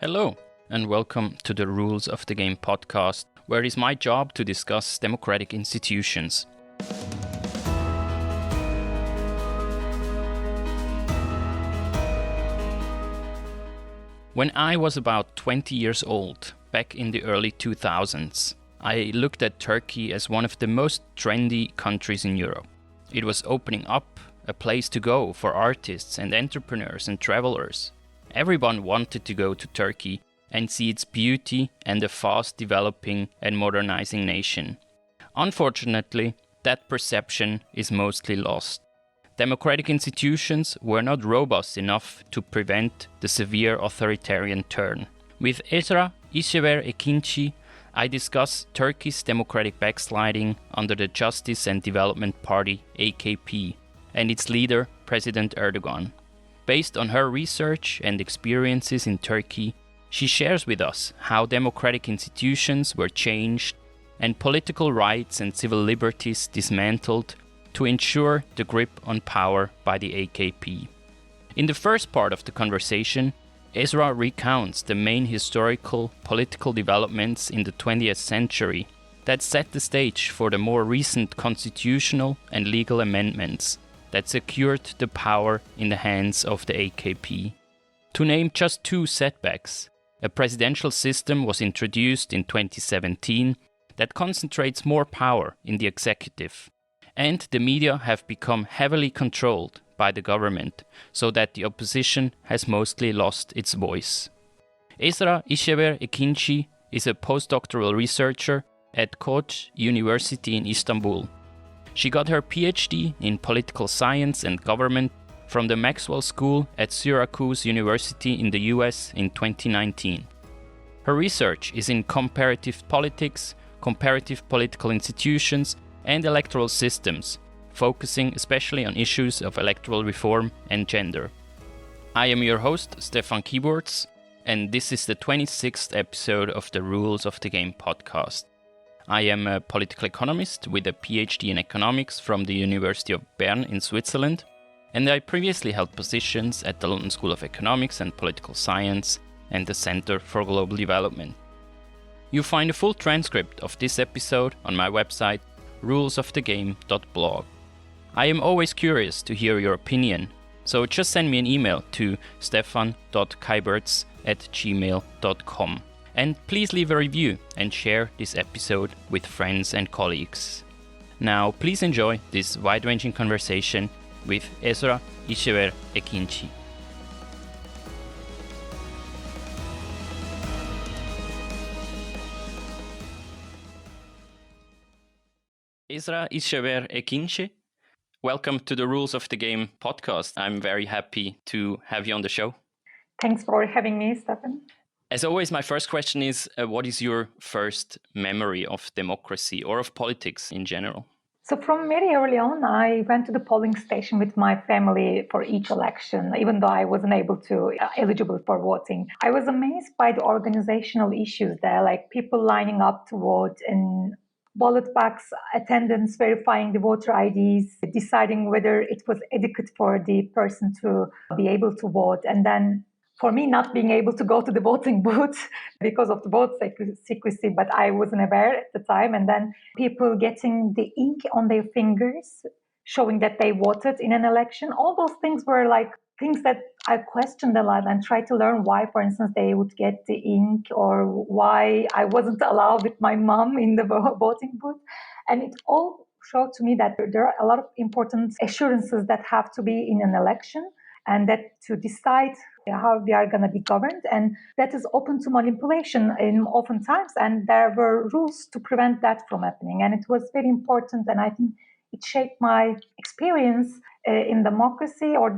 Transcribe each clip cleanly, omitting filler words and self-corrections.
Hello, and welcome to the Rules of the Game podcast, where it is my job to discuss democratic institutions. When I was about 20 years old, back in the early 2000s, I looked at Turkey as one of the most trendy countries in Europe. It was opening up, a place to go for artists and entrepreneurs and travelers. Everyone wanted to go to Turkey and see its beauty and a fast developing and modernizing nation. Unfortunately, that perception is mostly lost. Democratic institutions were not robust enough to prevent the severe authoritarian turn. With Esra İşsever-Ekinci, I discuss Turkey's democratic backsliding under the Justice and Development Party AKP and its leader, President Erdogan. Based on her research and experiences in Turkey, she shares with us how democratic institutions were changed and political rights and civil liberties dismantled to ensure the grip on power by the AKP. In the first part of the conversation, Esra recounts the main historical political developments in the 20th century that set the stage for the more recent constitutional and legal amendments that secured the power in the hands of the AKP. To name just two setbacks, a presidential system was introduced in 2017 that concentrates more power in the executive, and the media have become heavily controlled by the government, so that the opposition has mostly lost its voice. Esra İşsever-Ekinci is a postdoctoral researcher at Koç University in Istanbul. She got her PhD in political science and government from the Maxwell School at Syracuse University in the US in 2019. Her research is in comparative politics, comparative political institutions, and electoral systems, focusing especially on issues of electoral reform and gender. I am your host, Stefan Keyboards, and this is the 26th episode of the Rules of the Game podcast. I am a political economist with a PhD in economics from the University of Bern in Switzerland, and I previously held positions at the London School of Economics and Political Science and the Center for Global Development. You find a full transcript of this episode on my website, rulesofthegame.blog. I am always curious to hear your opinion, so just send me an email to stefan.keiberts@gmail.com. And please leave a review and share this episode with friends and colleagues. Now, please enjoy this wide-ranging conversation with Esra İşsever-Ekinci. Esra İşsever-Ekinci, welcome to the Rules of the Game podcast. I'm very happy to have you on the show. Thanks for having me, Stefan. As always, my first question is, what is your first memory of democracy or of politics in general? So from very early on, I went to the polling station with my family for each election, even though I wasn't eligible for voting. I was amazed by the organizational issues there, like people lining up to vote and ballot box attendants verifying the voter IDs, deciding whether it was adequate for the person to be able to vote, and then for me, not being able to go to the voting booth because of the vote secrecy, but I wasn't aware at the time. And then people getting the ink on their fingers, showing that they voted in an election. All those things were like things that I questioned a lot and tried to learn why, for instance, they would get the ink or why I wasn't allowed with my mom in the voting booth. And it all showed to me that there are a lot of important assurances that have to be in an election, and that to decide how we are going to be governed, and that is open to manipulation oftentimes, and there were rules to prevent that from happening. And it was very important, and I think it shaped my experience in democracy or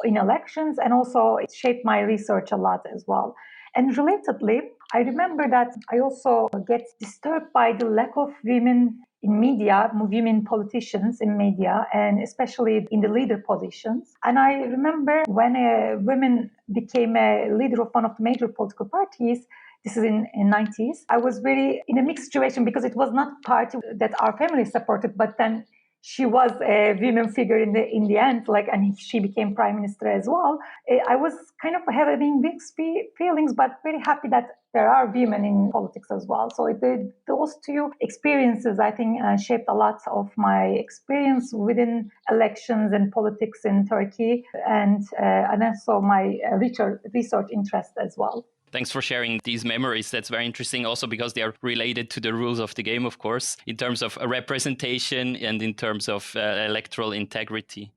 in elections, and also it shaped my research a lot as well. And relatedly, I remember that I also get disturbed by the lack of women in media, women politicians in media, and especially in the leader positions. And I remember when a woman became a leader of one of the major political parties, this is in 90s, I was really in a mixed situation because it was not a party that our family supported, but then she was a women figure in the end, like, and she became prime minister as well. I was kind of having mixed feelings, but very happy that there are women in politics as well. So those two experiences, I think, shaped a lot of my experience within elections and politics in Turkey, and also my research interest as well. Thanks for sharing these memories. That's very interesting also because they are related to the rules of the game, of course, in terms of representation and in terms of electoral integrity.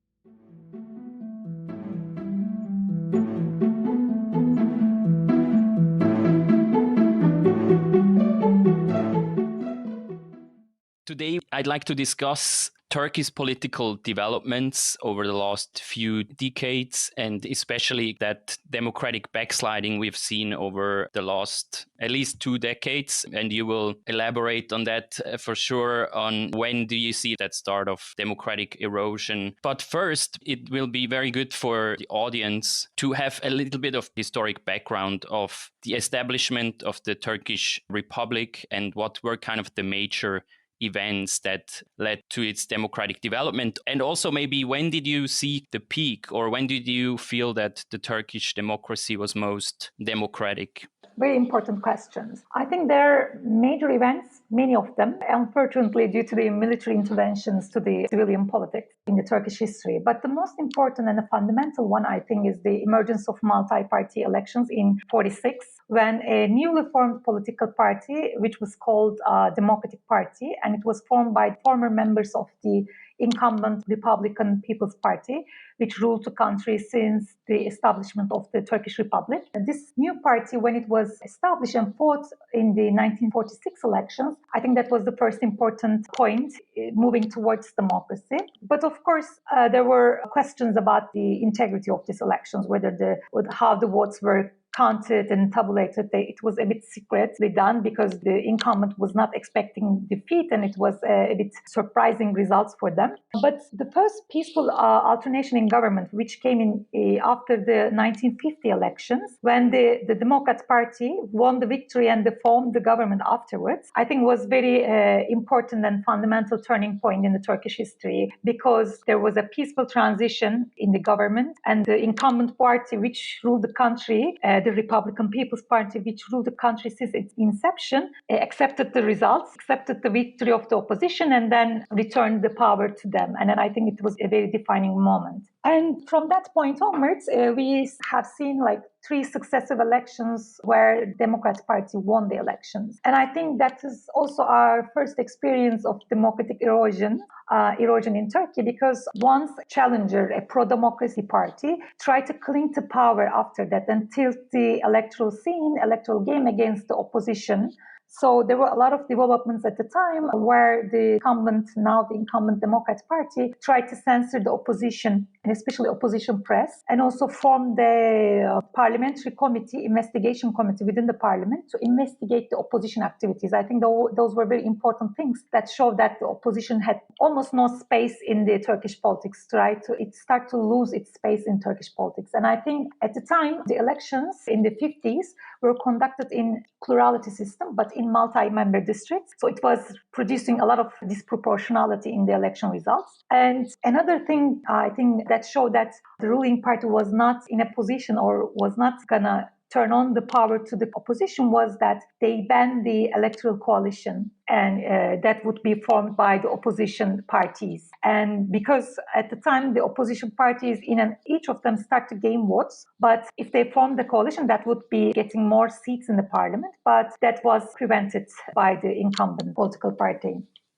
Today, I'd like to discuss Turkey's political developments over the last few decades, and especially that democratic backsliding we've seen over the last at least 2 decades. And you will elaborate on that for sure, on when do you see that start of democratic erosion. But first, it will be very good for the audience to have a little bit of historic background of the establishment of the Turkish Republic and what were kind of the major events that led to its democratic development. And also maybe when did you see the peak, or when did you feel that the Turkish democracy was most democratic? Very important questions. I think there are major events, many of them, unfortunately, due to the military interventions to the civilian politics in the Turkish history. But the most important and the fundamental one, I think, is the emergence of multi-party elections in 1946, when a newly formed political party, which was called Democratic Party, and it was formed by former members of the incumbent Republican People's Party, which ruled the country since the establishment of the Turkish Republic. And this new party, when it was established and fought in the 1946 elections, I think that was the first important point moving towards democracy. But of course, there were questions about the integrity of these elections, how the votes were counted and tabulated. It was a bit secretly done because the incumbent was not expecting defeat, and it was a bit surprising results for them. But the first peaceful alternation in government, which came in after the 1950 elections, when the Democrat Party won the victory and they formed the government afterwards, I think was very important and fundamental turning point in the Turkish history, because there was a peaceful transition in the government, and the incumbent party which ruled the country, the Republican People's Party, which ruled the country since its inception, accepted the results, accepted the victory of the opposition, and then returned the power to them. And then I think it was a very defining moment. And from that point onwards, we have seen like 3 successive elections where the Democratic Party won the elections. And I think that is also our first experience of democratic erosion in Turkey, because once a challenger, a pro-democracy party, tried to cling to power after that and tilt the electoral game against the opposition. So there were a lot of developments at the time where the incumbent Democrat Party tried to censor the opposition, and especially opposition press, and also formed the parliamentary investigation committee within the parliament to investigate the opposition activities. I think those were very important things that showed that the opposition had almost no space in the Turkish politics. It started to lose its space in Turkish politics. And I think at the time, the elections in the 50s were conducted in plurality system, but in multi-member districts. So it was producing a lot of disproportionality in the election results. And another thing, I think, that showed that the ruling party was not in a position or was not gonna turn on the power to the opposition was that they banned the electoral coalition, and that would be formed by the opposition parties. And because at the time the opposition parties each of them start to gain votes, but if they form the coalition, that would be getting more seats in the parliament, but that was prevented by the incumbent political party.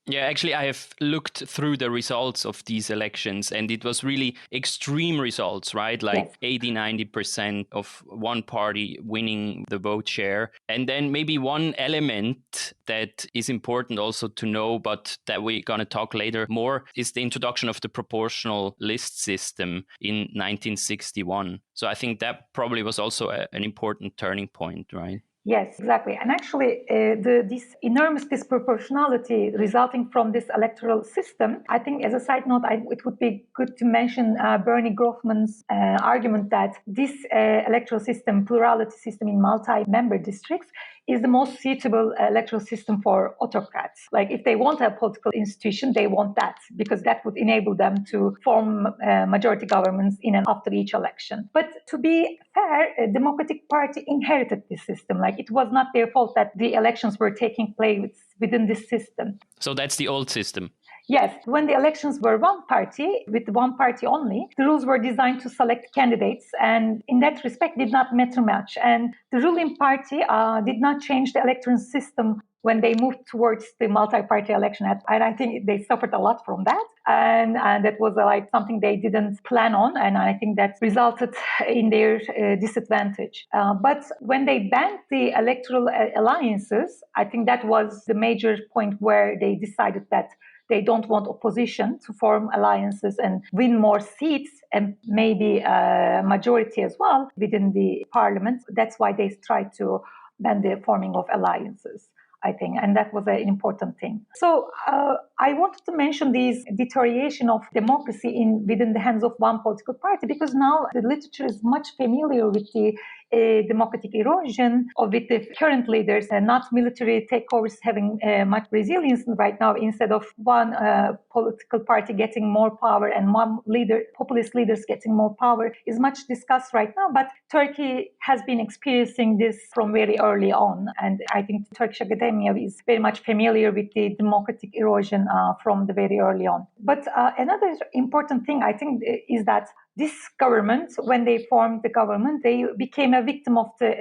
Yeah, actually, I have looked through the results of these elections, and it was really extreme results, right? Like yes. 80-90% of one party winning the vote share. And then maybe one element that is important also to know, but that we're going to talk later more, is the introduction of the proportional list system in 1961. So I think that probably was also an important turning point, right? Yes, exactly. And actually, this enormous disproportionality resulting from this electoral system, I think as a side note, it would be good to mention Bernie Groffman's argument that this electoral system, plurality system in multi-member districts, is the most suitable electoral system for autocrats. Like if they want a political institution, they want that because that would enable them to form majority governments in and after each election. But to be fair, a Democratic Party inherited this system. Like it was not their fault that the elections were taking place within this system. So that's the old system. Yes, when the elections were one party, with one party only, the rules were designed to select candidates and in that respect did not matter much. And the ruling party did not change the electoral system when they moved towards the multi-party election. And I think they suffered a lot from that. And that was like something they didn't plan on. And I think that resulted in their disadvantage. But when they banned the electoral alliances, I think that was the major point where they decided that they don't want opposition to form alliances and win more seats and maybe a majority as well within the parliament. That's why they tried to ban the forming of alliances, I think, and that was an important thing. So I wanted to mention this deterioration of democracy within the hands of one political party because now the literature is much familiar with the democratic erosion or with the current leaders and not military takeovers having much resilience right now. Instead of one political party getting more power and one populist leaders getting more power is much discussed right now. But Turkey has been experiencing this from very early on. And I think Turkish academia is very much familiar with the democratic erosion from the very early on. But another important thing I think is that this government, when they formed the government, they became a victim of the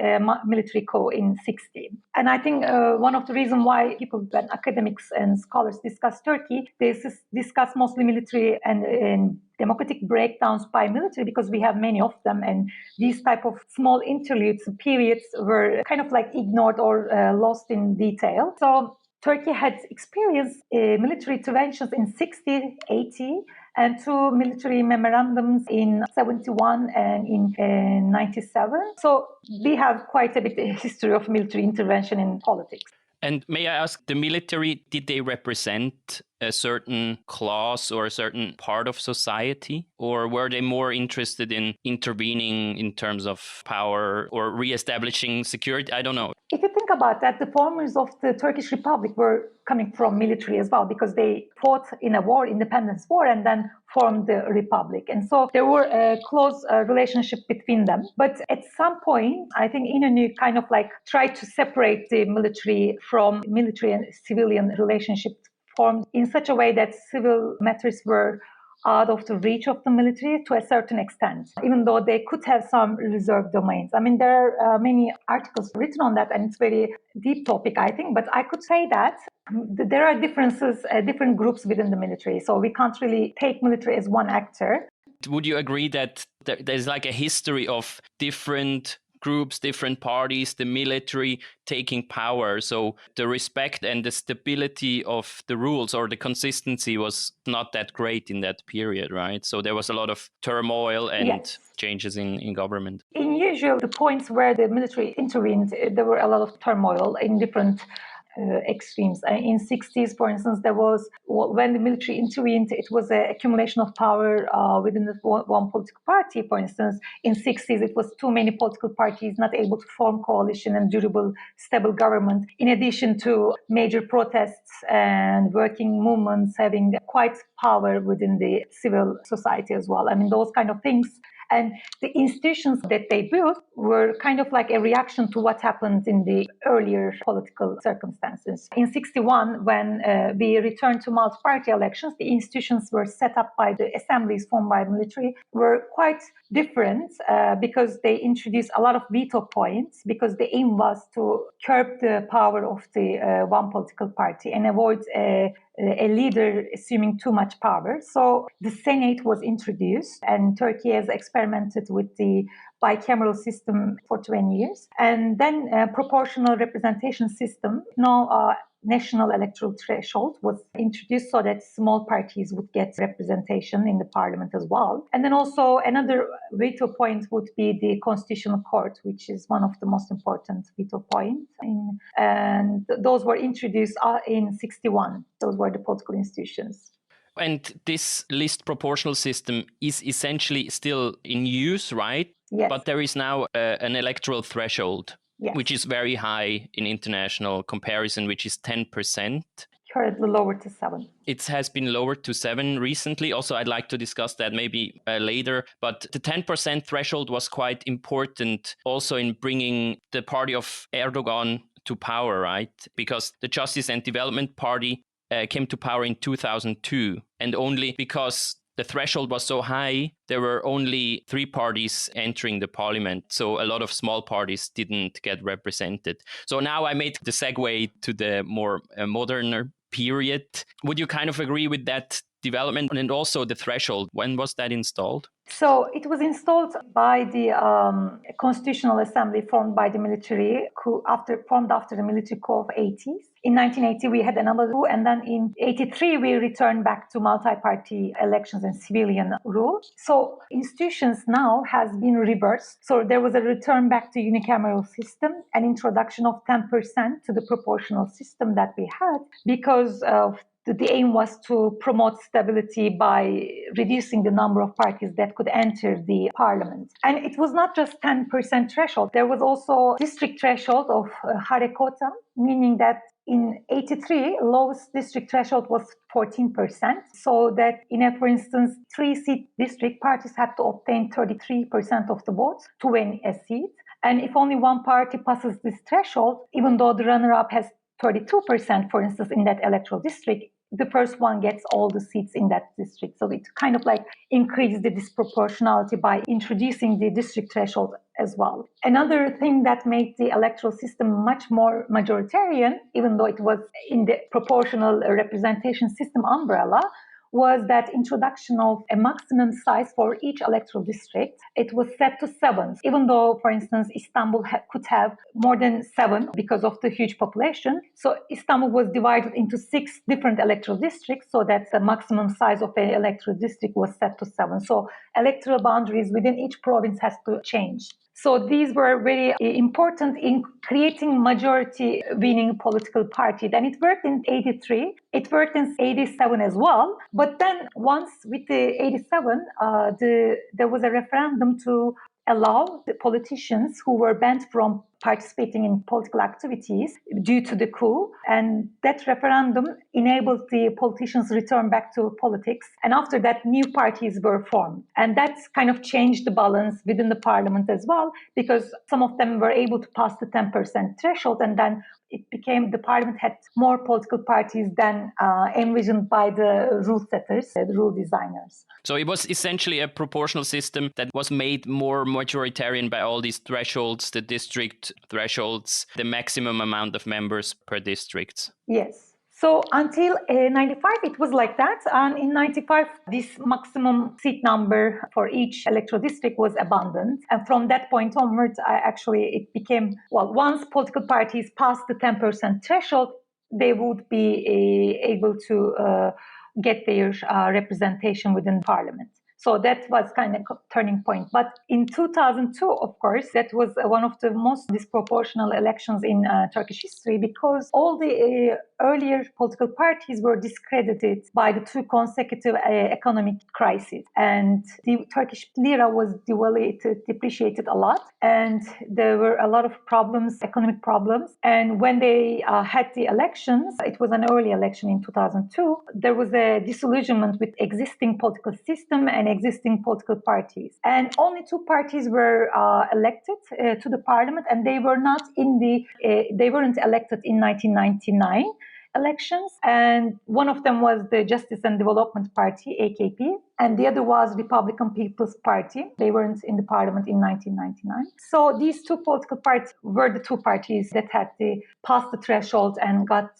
military coup in 60. And I think one of the reasons why people, when academics and scholars discuss Turkey, they discuss mostly military and democratic breakdowns by military because we have many of them. And these type of small interludes, periods were kind of like ignored or lost in detail. So Turkey had experienced military interventions in 60, 80, and two military memorandums in 71 and in 97. So we have quite a bit of history of military intervention in politics. And may I ask, the military, did they represent a certain class or a certain part of society? Or were they more interested in intervening in terms of power or reestablishing security? I don't know. If you think about that, the formers of the Turkish Republic were coming from military as well because they fought in a war, independence war, and then formed the republic. And so there were a close relationship between them. But at some point, I think Inönü kind of like tried to separate the military from military and civilian relationship formed in such a way that civil matters were out of the reach of the military to a certain extent, even though they could have some reserved domains. I mean, there are many articles written on that, and it's a very deep topic, I think. But I could say that there are differences, different groups within the military. So we can't really take military as one actor. Would you agree that there's like a history of different groups, different parties, the military taking power? So the respect and the stability of the rules or the consistency was not that great in that period, right? So there was a lot of turmoil and changes in government. In usual, the points where the military intervened, there were a lot of turmoil in different extremes. In 60s, for instance, there was, when the military intervened, it was an accumulation of power within the one political party. For instance, in 60s, it was too many political parties not able to form coalition and durable, stable government, in addition to major protests and working movements having quite power within the civil society as well. I mean, those kind of things. And the institutions that they built were kind of like a reaction to what happened in the earlier political circumstances. In 61, when we returned to multi-party elections, the institutions were set up by the assemblies formed by the military were quite different because they introduced a lot of veto points because the aim was to curb the power of the one political party and avoid a leader assuming too much power. So the Senate was introduced, and Turkey has experimented with the bicameral system for 20 years. And then a proportional representation system, national electoral threshold was introduced so that small parties would get representation in the parliament as well. And then also another veto point would be the Constitutional Court, which is one of the most important veto points. And those were introduced in 61. Those were the political institutions. And this list proportional system is essentially still in use, right? Yes. But there is now an electoral threshold. Yes. which is very high in international comparison, which is 10%. Currently lowered to 7. It has been lowered to 7 recently. Also, I'd like to discuss that maybe later. But the 10% threshold was quite important also in bringing the party of Erdogan to power, right? Because the Justice and Development Party came to power in 2002. And only because the threshold was so high, there were only 3 parties entering the parliament. So a lot of small parties didn't get represented. So now I made the segue to the more modern period. Would you kind of agree with that development? And also the threshold, when was that installed? So it was installed by the Constitutional Assembly formed by the military coup formed after the military coup of 80s. In 1980, we had another coup, and then in 83, we returned back to multi-party elections and civilian rule. So institutions now has been reversed. So there was a return back to unicameral system, an introduction of 10% to the proportional system that we had because of the aim was to promote stability by reducing the number of parties that could enter the parliament. And it was not just 10% threshold. There was also district threshold of harekota, meaning that in 83, lowest district threshold was 14%. So that in a, for instance, 3-seat district, parties had to obtain 33% of the votes to win a seat. And if only one party passes this threshold, even though the runner-up has 32%, for instance, in that electoral district, the first one gets all the seats in that district. So it kind of like increased the disproportionality by introducing the district threshold as well. Another thing that made the electoral system much more majoritarian, even though it was in the proportional representation system umbrella, was that introduction of a maximum size for each electoral district. It was set to 7, even though, for instance, Istanbul could have more than 7 because of the huge population. So Istanbul was divided into 6 different electoral districts, so that the maximum size of an electoral district was set to 7. So electoral boundaries within each province has to change. So these were very important in creating majority winning political party. Then it worked in 83. It worked in 87 as well. But then once with the 87, there was a referendum to allow the politicians who were banned from participating in political activities due to the coup. And that referendum enabled the politicians to return back to politics. And after that, new parties were formed. And that's kind of changed the balance within the parliament as well, because some of them were able to pass the 10% threshold, and then it became the parliament had more political parties than envisioned by the rule setters, the rule designers. So it was essentially a proportional system that was made more majoritarian by all these thresholds, the district thresholds, the maximum amount of members per district. Yes. So until 95, it was like that. And in 95, this maximum seat number for each electoral district was abandoned. And from that point onwards, it became, once political parties passed the 10% threshold, they would be able to get their representation within parliament. So that was kind of a turning point. But in 2002, of course, that was one of the most disproportional elections in Turkish history, because all the earlier political parties were discredited by the 2 consecutive economic crises. And the Turkish lira was depreciated a lot. And there were a lot of problems, economic problems. And when they had the elections, it was an early election in 2002, there was a disillusionment with existing political system and existing political parties. And only 2 parties were elected to the parliament, and they weren't elected in 1999 elections. And one of them was the Justice and Development Party, AKP, and the other was Republican People's Party. They weren't in the parliament in 1999. So these 2 political parties were the 2 parties that had passed the threshold and got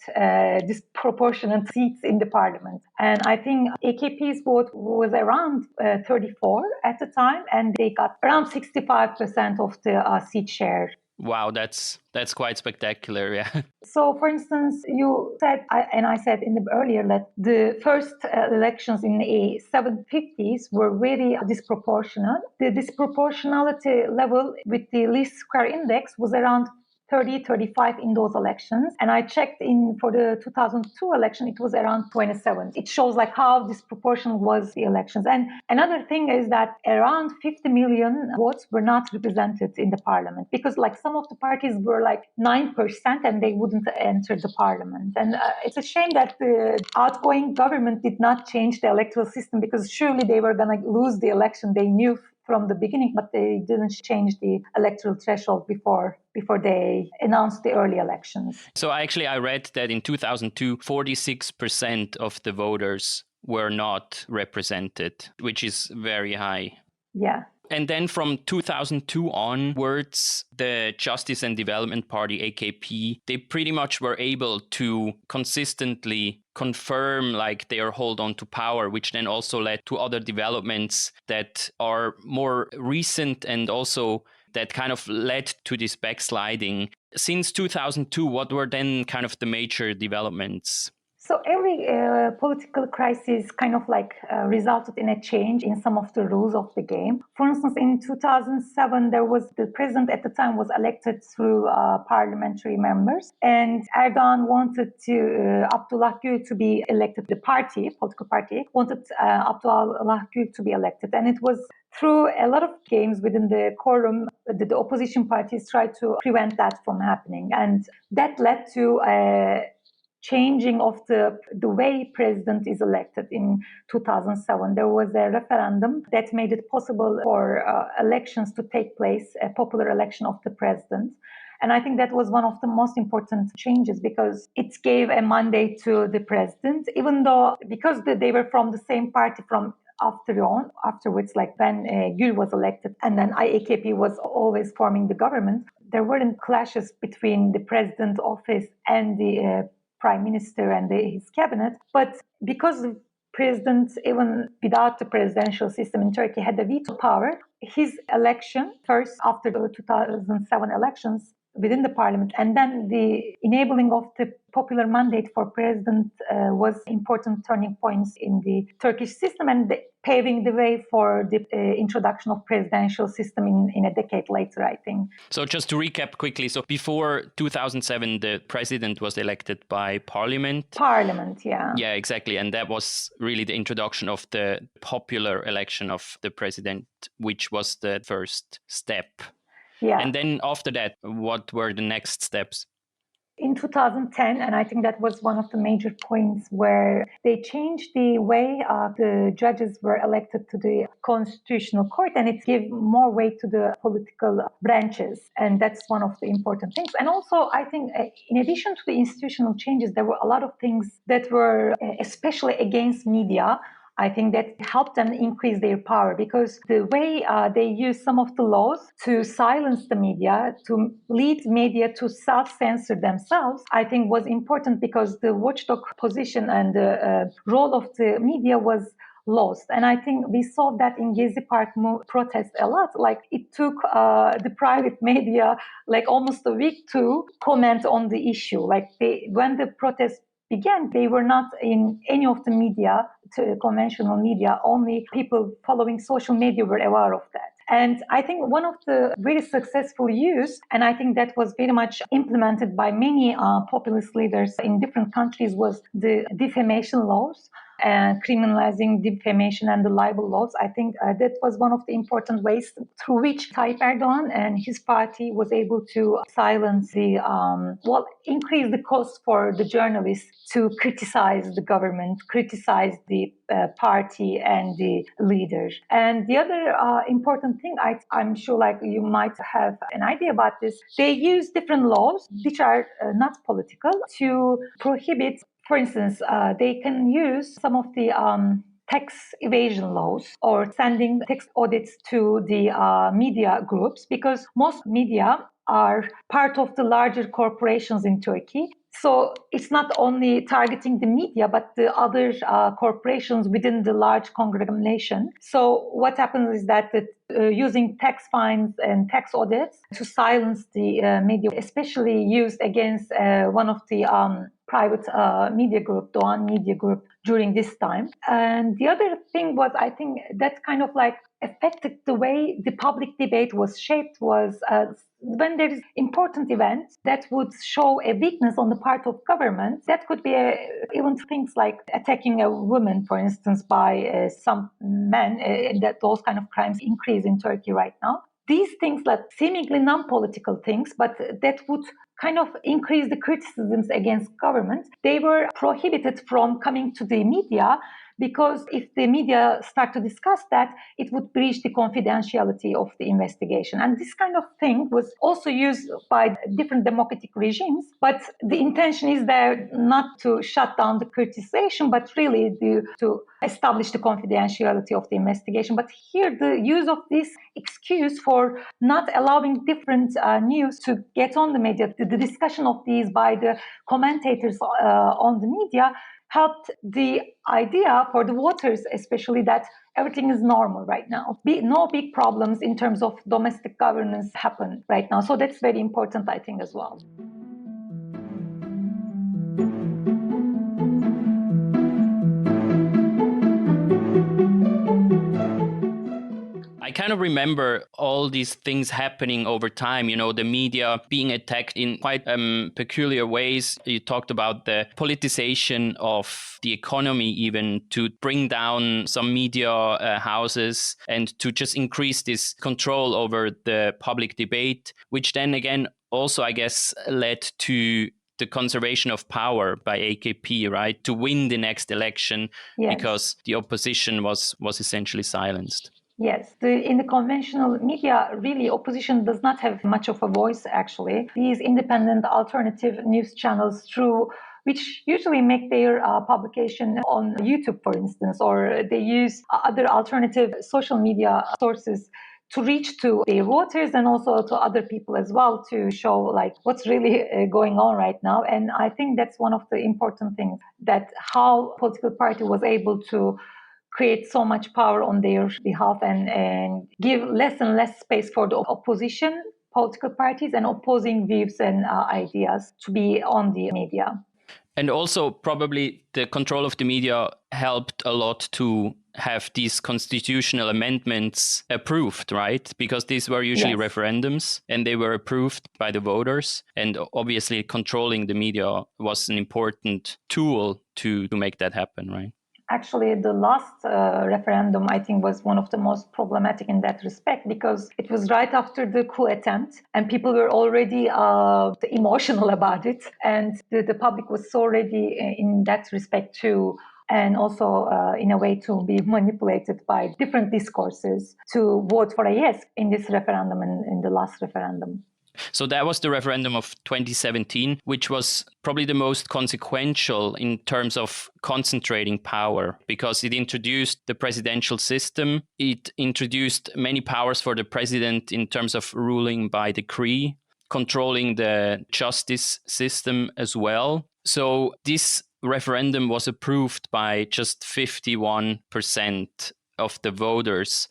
disproportionate seats in the parliament. And I think AKP's vote was around 34 at the time, and they got around 65% of the seat share. Wow, that's quite spectacular, yeah. So, for instance, you said, and I said earlier that the first elections in the 750s were very disproportionate. The disproportionality level with the least square index was around 30, 35 in those elections. And I checked in for the 2002 election, it was around 27. It shows like how disproportionate was the elections. And another thing is that around 50 million votes were not represented in the parliament because like some of the parties were like 9% and they wouldn't enter the parliament. And it's a shame that the outgoing government did not change the electoral system because surely they were going to lose the election. They knew from the beginning, but they didn't change the electoral threshold before they announced the early elections. So actually, I read that in 2002, 46% of the voters were not represented, which is very high. Yeah. And then from 2002 onwards, the Justice and Development Party, AKP, they pretty much were able to consistently confirm like their hold on to power, which then also led to other developments that are more recent and also that kind of led to this backsliding. Since 2002, what were then kind of the major developments? So every political crisis kind of like resulted in a change in some of the rules of the game. For instance, in 2007, the president at the time was elected through parliamentary members, and Erdogan wanted Abdullah Gül to be elected. The political party, wanted Abdullah Gül to be elected, and it was through a lot of games within the quorum, the opposition parties tried to prevent that from happening, and that led to changing of the way president is elected in 2007. There was a referendum that made it possible for elections to take place, a popular election of the president. And I think that was one of the most important changes because it gave a mandate to the president, even though because they were from the same party from afterwards, like when Gül was elected and then AKP was always forming the government, there weren't clashes between the president office and the prime minister and his cabinet. But because the president, even without the presidential system in Turkey, had the veto power, his election, first after the 2007 elections within the parliament, and then the enabling of the popular mandate for president was important turning points in the Turkish system and paving the way for the introduction of presidential system in a decade later, I think. So just to recap quickly, so before 2007, the president was elected by parliament. Parliament, yeah. Yeah, exactly. And that was really the introduction of the popular election of the president, which was the first step. Yeah. And then after that, what were the next steps? In 2010, and I think that was one of the major points where they changed the way the judges were elected to the constitutional court, and it gave more weight to the political branches. And that's one of the important things. And also, I think in addition to the institutional changes, there were a lot of things that were especially against media. I think that helped them increase their power because the way they use some of the laws to silence the media, to lead media to self-censor themselves, I think was important because the watchdog position and the role of the media was lost. And I think we saw that in Gezi Park protest a lot. Like it took the private media like almost a week to comment on the issue. Like when the protest began, they were not in any of the media, conventional media. Only people following social media were aware of that. And I think one of the very successful use, and I think that was very much implemented by many populist leaders in different countries, was the defamation laws. Criminalizing defamation and the libel laws. I think that was one of the important ways through which Tayyip Erdogan and his party was able to silence increase the cost for the journalists to criticize the government, criticize the party and the leaders. And the other important thing, I'm sure like you might have an idea about this, they use different laws which are not political to prohibit. For instance, they can use some of the tax evasion laws or sending tax audits to the media groups because most media are part of the larger corporations in Turkey. So it's not only targeting the media, but the other corporations within the large conglomeration. So what happens is that using tax fines and tax audits to silence the media, especially used against one of the private media group, Doğan Media Group, during this time. And the other thing was, I think that kind of like affected the way the public debate was shaped was when there is important events that would show a weakness on the part of government. That could be even things like attacking a woman, for instance, by some men. That those kind of crimes increase in Turkey right now. These things, like seemingly non-political things, but that would kind of increase the criticisms against government, they were prohibited from coming to the media, because if the media start to discuss that, it would breach the confidentiality of the investigation. And this kind of thing was also used by different democratic regimes, but the intention is there not to shut down the criticization, but really to establish the confidentiality of the investigation. But here, the use of this excuse for not allowing different news to get on the media, the discussion of these by the commentators on the media, helped the idea for the voters, especially, that everything is normal right now. No big problems in terms of domestic governance happen right now. So that's very important, I think, as well. I kind of remember all these things happening over time, the media being attacked in quite peculiar ways. You talked about the politicization of the economy, even to bring down some media houses and to just increase this control over the public debate, which then again also, I guess, led to the conservation of power by AKP, right? To win the next election, yes, because the opposition was essentially silenced. Yes, in the conventional media, really, opposition does not have much of a voice, actually. These independent alternative news channels, which usually make their publication on YouTube, for instance, or they use other alternative social media sources to reach to their voters and also to other people as well, to show like what's really going on right now. And I think that's one of the important things, that how political party was able to create so much power on their behalf and give less and less space for the opposition political parties and opposing views and ideas to be on the media. And also probably the control of the media helped a lot to have these constitutional amendments approved, right? Because these were usually yes, referendums and they were approved by the voters. And obviously controlling the media was an important tool to make that happen, right? Actually, the last referendum, I think, was one of the most problematic in that respect, because it was right after the coup attempt and people were already emotional about it. And the public was so ready in that respect too, and also in a way to be manipulated by different discourses to vote for a yes in this referendum and in the last referendum. So that was the referendum of 2017, which was probably the most consequential in terms of concentrating power, because it introduced the presidential system. It introduced many powers for the president in terms of ruling by decree, controlling the justice system as well. So this referendum was approved by just 51% of the voters.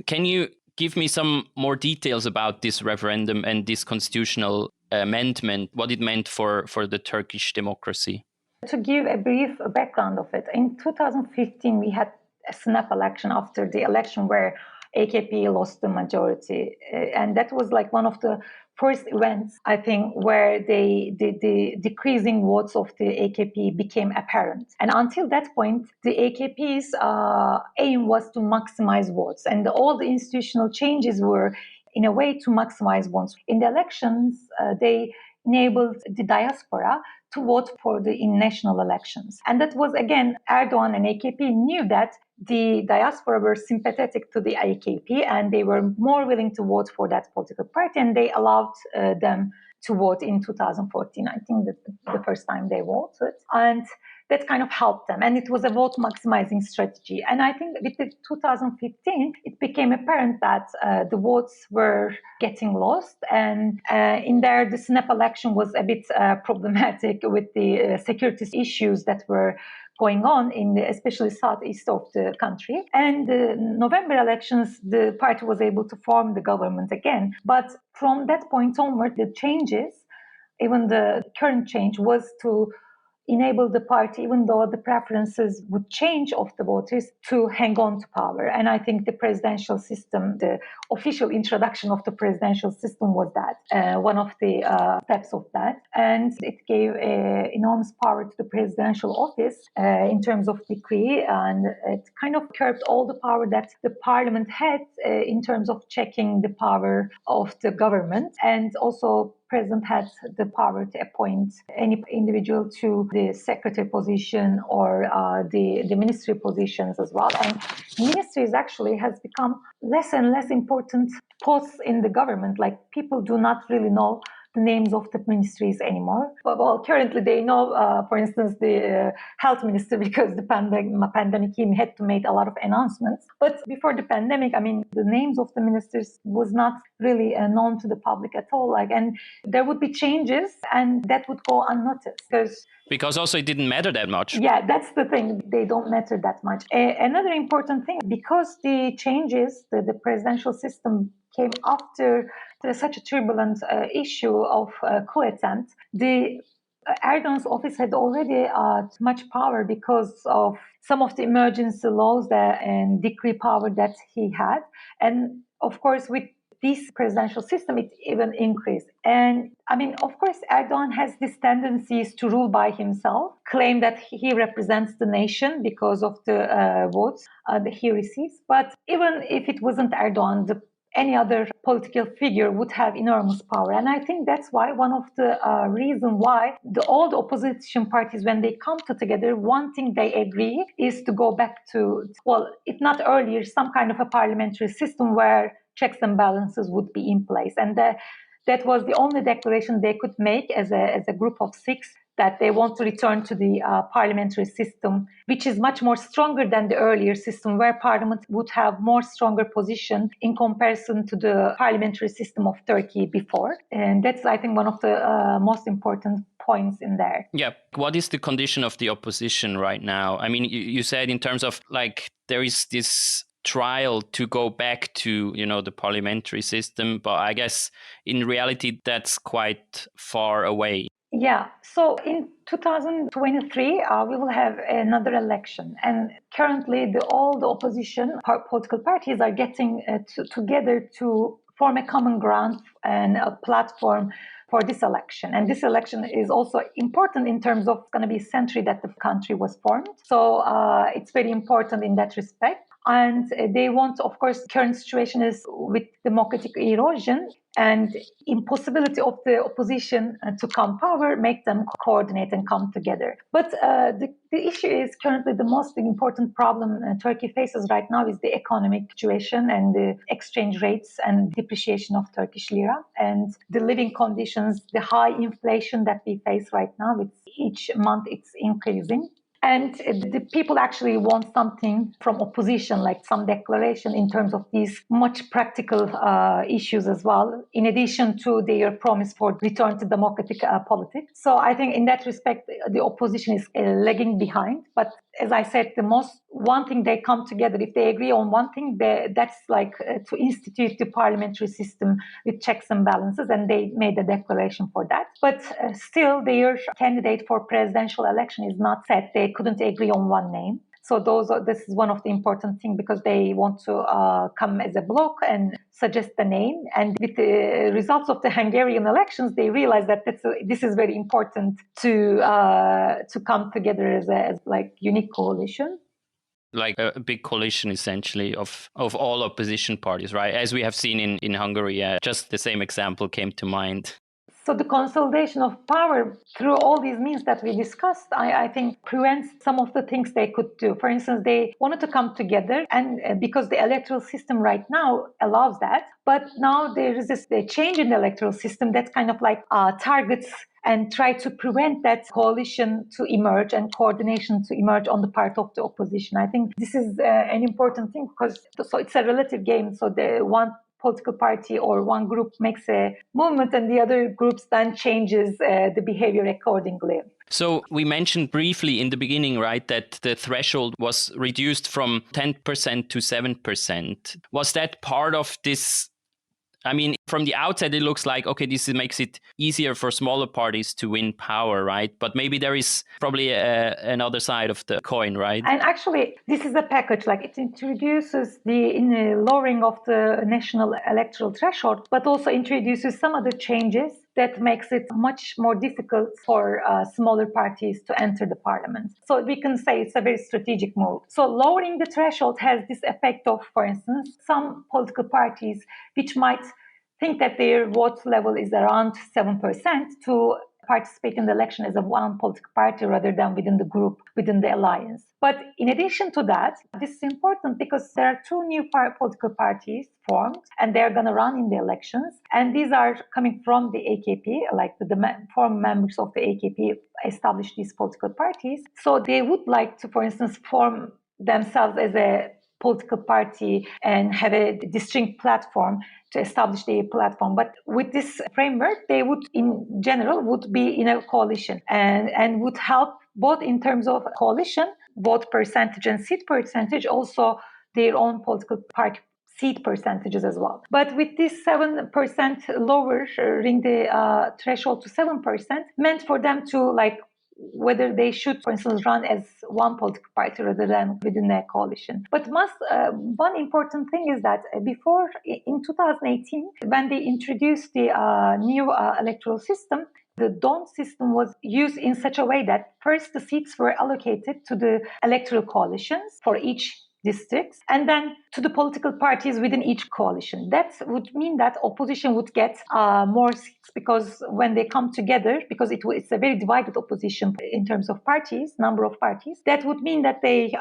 Can you give me some more details about this referendum and this constitutional amendment, what it meant for the Turkish democracy? To give a brief background of it, in 2015, we had a snap election after the election where AKP lost the majority. And that was like one of the first events, I think, where the decreasing votes of the AKP became apparent. And until that point, the AKP's aim was to maximize votes. And all the institutional changes were in a way to maximize votes. In the elections, they enabled the diaspora to vote in national elections. And that was, again, Erdogan and AKP knew that the diaspora were sympathetic to the AKP and they were more willing to vote for that political party, and they allowed them to vote in 2014. I think that the first time they voted. And that kind of helped them. And it was a vote maximizing strategy. And I think with the 2015, it became apparent that the votes were getting lost. And in there, the snap election was a bit problematic with the security issues that were going on in especially southeast of the country. And the November elections, the party was able to form the government again. But from that point onward, the changes, even the current change, was to enable the party, even though the preferences would change of the voters, to hang on to power. And I think the presidential system, the official introduction of the presidential system was that, one of the steps of that. And it gave enormous power to the presidential office in terms of decree, and it kind of curbed all the power that the parliament had in terms of checking the power of the government. And also president had the power to appoint any individual to the secretary position or the ministry positions as well. And ministries actually has become less and less important posts in the government. Like, people do not really know the names of the ministries anymore. Well, currently they know, for instance, the health minister, because the pandemic, he had to make a lot of announcements. But before the pandemic, I mean, the names of the ministers was not really known to the public at all. Like, and there would be changes, and that would go unnoticed because also it didn't matter that much. Yeah, that's the thing. They don't matter that much. Another important thing, because the changes, the presidential system came after such a turbulent issue of coup attempt, the Erdogan's office had already much power because of some of the emergency laws and decree power that he had. And of course, with this presidential system, it even increased. And I mean, of course, Erdogan has these tendencies to rule by himself, claim that he represents the nation because of the votes that he receives. But even if it wasn't Erdogan, any other political figure would have enormous power. And I think that's why one of the reasons why all the opposition parties, when they come together, one thing they agree is to go back to, well, if not earlier, some kind of a parliamentary system where checks and balances would be in place. And that was the only declaration they could make as a group of six, that they want to return to the parliamentary system, which is much more stronger than the earlier system, where parliament would have more stronger position in comparison to the parliamentary system of Turkey before. And that's, I think, one of the most important points in there. Yeah. What is the condition of the opposition right now? I mean, you said in terms of, like, there is this trial to go back to, the parliamentary system, but I guess in reality that's quite far away. Yeah, so in 2023, we will have another election. And currently, all the opposition political parties are getting together to form a common ground and a platform for this election. And this election is also important in terms of going to be a century that the country was formed. So it's very important in that respect. And they want, of course, current situation is with democratic erosion and impossibility of the opposition to come power, make them coordinate and come together. But the issue is currently the most important problem Turkey faces right now is the economic situation and the exchange rates and depreciation of Turkish lira and the living conditions, the high inflation that we face right now. Each month it's increasing. And the people actually want something from opposition, like some declaration in terms of these much practical issues as well, in addition to their promise for return to democratic politics. So I think in that respect, the opposition is lagging behind. But as I said, one thing they come together, if they agree on one thing, that's like to institute the parliamentary system with checks and balances, and they made a declaration for that. But still, their candidate for presidential election is not set. They couldn't agree on one name. So this is one of the important things, because they want to come as a bloc and suggest the name. And with the results of the Hungarian elections, they realized that this is very important to come together as like unique coalition. Like a big coalition, essentially, of all opposition parties, right? As we have seen in Hungary, just the same example came to mind. So the consolidation of power through all these means that we discussed, I think, prevents some of the things they could do. For instance, they wanted to come together, and because the electoral system right now allows that, but now there is this change in the electoral system that kind of like targets and try to prevent that coalition to emerge and coordination to emerge on the part of the opposition. I think this is an important thing, because so it's a relative game. So the one political party or one group makes a movement and the other groups then changes the behavior accordingly. So we mentioned briefly in the beginning, right, that the threshold was reduced from 10% to 7%. Was that part of this I mean, from the outside, it looks like, okay, this makes it easier for smaller parties to win power, right? But maybe there is probably another side of the coin, right? And actually, this is a package, like it introduces the lowering of the national electoral threshold, but also introduces some other changes that makes it much more difficult for smaller parties to enter the parliament. So we can say it's a very strategic move. So lowering the threshold has this effect of, for instance, some political parties which might think that their vote level is around 7% to participate in the election as a one political party rather than within the group, within the alliance. But in addition to that, this is important because there are two new political parties formed and they're going to run in the elections. And these are coming from the AKP, like the former members of the AKP established these political parties. So they would like to, for instance, form themselves as a political party and have a distinct platform to establish their platform. But with this framework, they would, in general, would be in a coalition and would help both in terms of coalition, vote percentage and seat percentage, also their own political party seat percentages as well. But with this 7% lowering the threshold to 7% meant for them to whether they should, for instance, run as one political party rather than within a coalition. But one important thing is that before, in 2018, when they introduced the new electoral system, the DON system was used in such a way that first the seats were allocated to the electoral coalitions for each districts, and then to the political parties within each coalition. That would mean that opposition would get more seats because when they come together, because it's a very divided opposition in terms of parties, number of parties, that would mean that they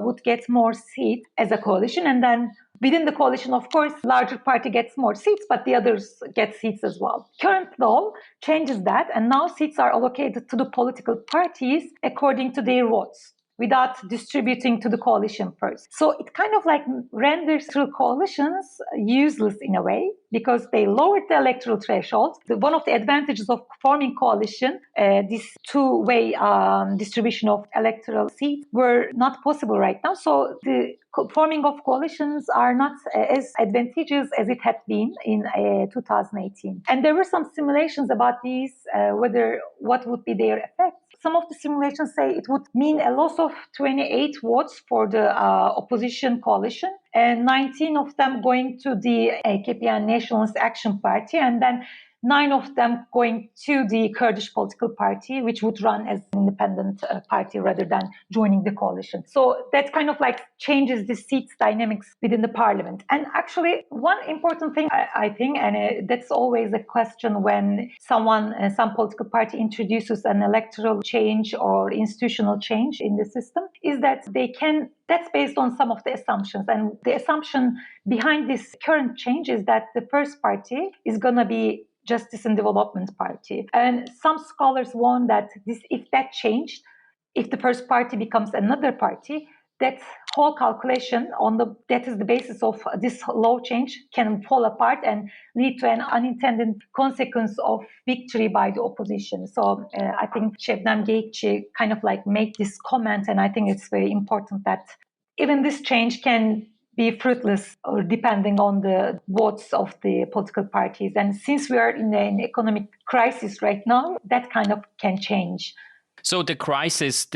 would get more seats as a coalition, and then within the coalition, of course, larger party gets more seats, but the others get seats as well. Current law changes that, and now seats are allocated to the political parties according to their votes, without distributing to the coalition first. So it kind of renders through coalitions useless in a way because they lowered the electoral threshold. One of the advantages of forming coalition, this two-way distribution of electoral seats were not possible right now. So the forming of coalitions are not as advantageous as it had been in 2018. And there were some simulations about these, what would be their effects. Some of the simulations say it would mean a loss of 28 votes for the opposition coalition, and 19 of them going to the AKP and Nationalist Action Party, and then 9 of them going to the Kurdish political party, which would run as an independent party rather than joining the coalition. So that kind of changes the seats dynamics within the parliament. And actually, one important thing I think, and that's always a question when some political party introduces an electoral change or institutional change in the system, is that that's based on some of the assumptions. And the assumption behind this current change is that the first party is going to be Justice and Development Party. And some scholars warn that if that changed, if the first party becomes another party, that whole calculation that is the basis of this law change can fall apart and lead to an unintended consequence of victory by the opposition. So I think Şebnem Geyikçi kind of made this comment, and I think it's very important that even this change can be fruitless or depending on the votes of the political parties. And since we are in an economic crisis right now, that kind of can change. So the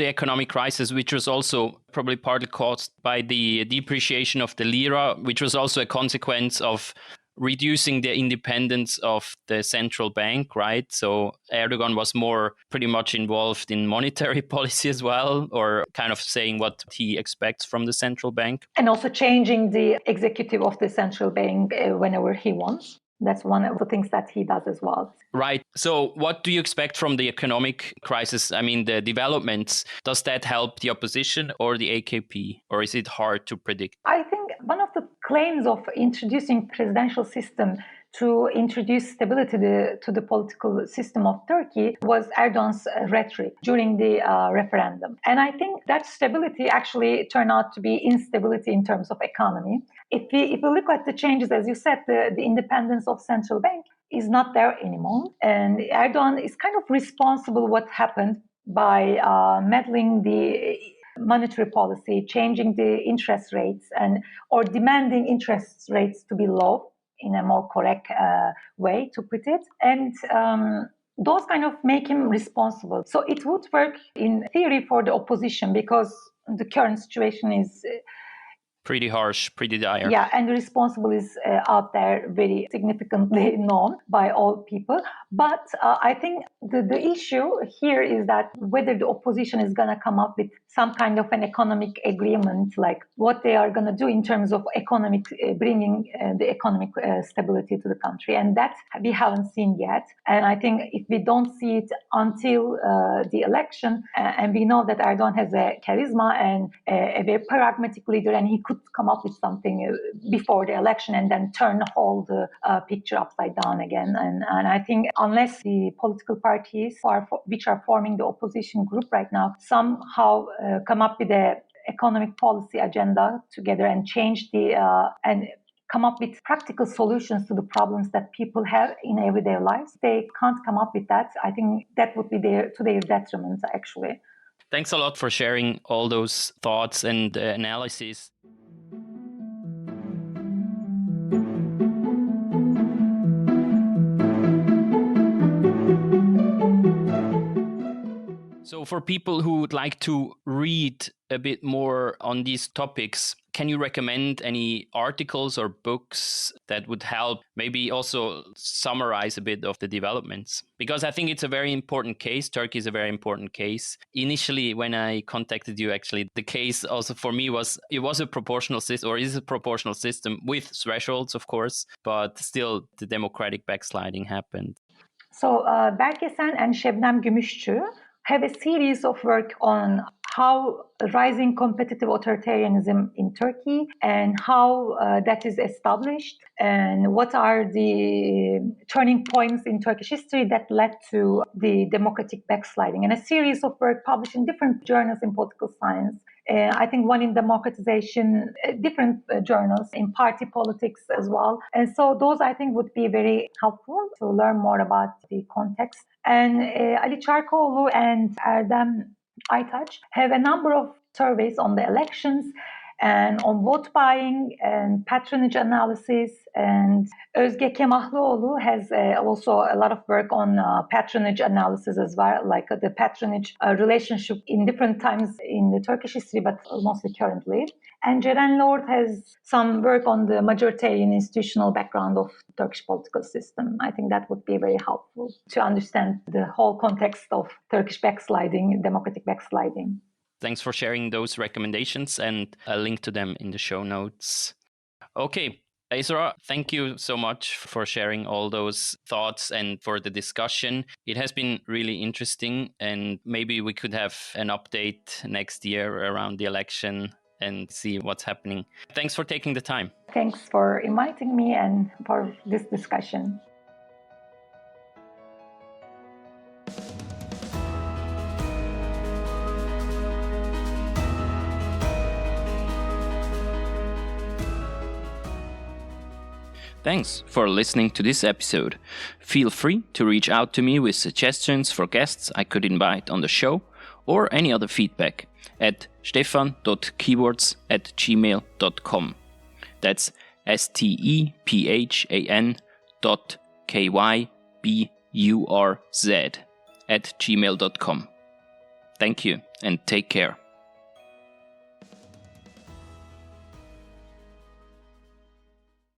economic crisis, which was also probably partly caused by the depreciation of the lira, which was also a consequence of reducing the independence of the central bank, right? So Erdogan was more pretty much involved in monetary policy as well, or kind of saying what he expects from the central bank. And also changing the executive of the central bank whenever he wants. That's one of the things that he does as well. Right. So what do you expect from the economic crisis? I mean, the developments, does that help the opposition or the AKP? Or is it hard to predict? I think one of the claims of introducing presidential system to introduce stability to the political system of Turkey was Erdogan's rhetoric during the referendum. And I think that stability actually turned out to be instability in terms of economy. If we look at the changes, as you said, the independence of central bank is not there anymore. And Erdogan is kind of responsible what happened by meddling the monetary policy, changing the interest rates or demanding interest rates to be low in a more correct way to put it. And those kind of make him responsible. So it would work in theory for the opposition because the current situation is pretty harsh, pretty dire. Yeah, and the responsible is out there very significantly known by all people. But I think the issue here is that whether the opposition is going to come up with some kind of an economic agreement, like what they are going to do in terms of economic, bringing the economic stability to the country. And that we haven't seen yet. And I think if we don't see it until the election, and we know that Erdogan has a charisma and a very pragmatic leader, and he could come up with something before the election and then turn the whole picture upside down again. And I think unless the political parties which are forming the opposition group right now somehow come up with an economic policy agenda together and change and come up with practical solutions to the problems that people have in everyday lives, they can't come up with that. I think that would be to their detriment, actually. Thanks a lot for sharing all those thoughts and analyses. So for people who would like to read a bit more on these topics, can you recommend any articles or books that would help maybe also summarize a bit of the developments? Because I think it's a very important case. Turkey is a very important case. Initially, when I contacted you, actually, the case also for me was a proportional system, or is a proportional system with thresholds, of course, but still the democratic backsliding happened. So Berkesen and Şebnem Gümüşçü have a series of work on how rising competitive authoritarianism in Turkey and how that is established and what are the turning points in Turkish history that led to the democratic backsliding, and a series of work published in different journals in political science. I think one in democratization, different journals in party politics as well. And so those I think would be very helpful to learn more about the context. And Ali Çarkoğlu and Erdem Aytaç have a number of surveys on the elections and on vote buying and patronage analysis. And Özge Kemahlıoğlu has also a lot of work on patronage analysis as well, like the patronage relationship in different times in the Turkish history, but mostly currently. And Ceren Lord has some work on the majoritarian institutional background of the Turkish political system. I think that would be very helpful to understand the whole context of Turkish backsliding, democratic backsliding. Thanks for sharing those recommendations, and I'll link to them in the show notes. Okay, Esra, thank you so much for sharing all those thoughts and for the discussion. It has been really interesting, and maybe we could have an update next year around the election and see what's happening. Thanks for taking the time. Thanks for inviting me and for this discussion. Thanks for listening to this episode. Feel free to reach out to me with suggestions for guests I could invite on the show or any other feedback at stefan.keywords@gmail.com. That's stepan.kyburs@gmail.com. Thank you and take care.